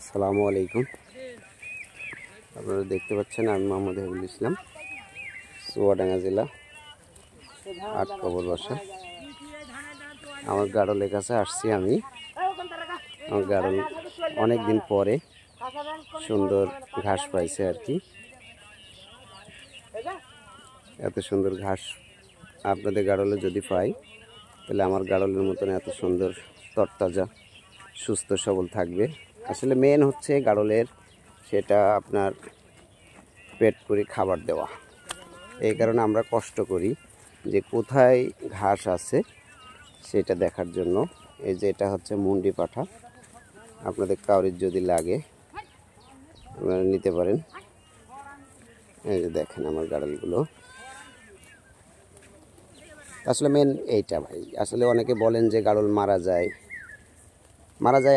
আসসালামু আলাইকুম। আপনারা দেখতে পাচ্ছেন আমি মোহাম্মদ হেবুল ইসলাম, চুয়াডাঙ্গা জেলা ৮ কবর বাসা। আমার গাড়লের কাছে আসছি আমি। আমার গাড়ল অনেক দিন পরে সুন্দর ঘাস পাইছে আর কি। এত সুন্দর ঘাস আপনাদের গাড়লে যদি পাই তাহলে আমার গাড়লের মতন এত সুন্দর তরতাজা সুস্থ সবল থাকবে। আসলে মেন হচ্ছে গাড়লের সেটা আপনার পেট করে খাবার দেওয়া। এই কারণে আমরা কষ্ট করি যে কোথায় ঘাস আছে সেটা দেখার জন্য। এই যে এটা হচ্ছে মুন্ডি পাঠা, আপনাদের কাউরির যদি লাগে আপনারা নিতে পারেন। এই যে দেখেন আমার গাড়লগুলো। আসলে মেন এইটা ভাই, আসলে অনেকে বলেন যে গাড়ল মারা যায়।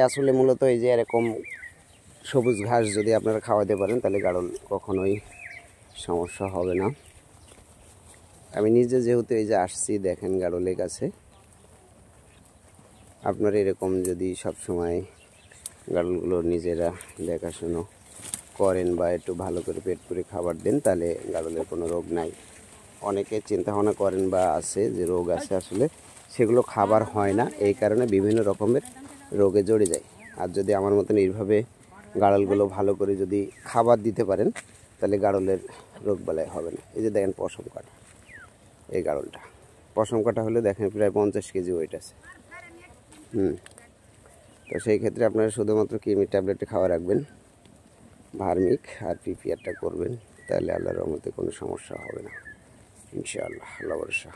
আসলে মূলত এই যে এরকম সবুজ ঘাস যদি আপনারা খাওয়াতে পারেন তাহলে গাড়ল কখনোই সমস্যা হবে না। আমি নিজে যেহেতু এই যে আসছি, দেখেন গাড়লের কাছে। আপনারা এরকম যদি সব সময় গাড়লগুলো নিজেরা দেখাশুনো করেন বা একটু ভালো করে পেট করে খাবার দেন তাহলে গাড়লের কোনো রোগ নাই। অনেকে চিন্তা ভাবনা করেন বা আছে যে রোগ আছে, আসলে সেগুলো খাবার হয় না, এই কারণে বিভিন্ন রকমের রোগে জড়ে যায়। আর যদি আমার মতন এইভাবে গাড়লগুলো ভালো করে যদি খাবার দিতে পারেন তাহলে গাড়লের রোগ বালাই হবে না। এই যে দেখেন পশম কাটা, এই গাড়লটা পশম কাটা হলে দেখেন প্রায় 50 কেজি ওয়েট আছে। তো সেই ক্ষেত্রে আপনারা শুধুমাত্র কৃমির ট্যাবলেটে খাওয়া রাখবেন, ভার্মিক আর পিপিআরটা করবেন, তাহলে আল্লাহর রহমতে কোনো সমস্যা হবে না ইনশাআল্লাহ। আল্লাহ ভরসা।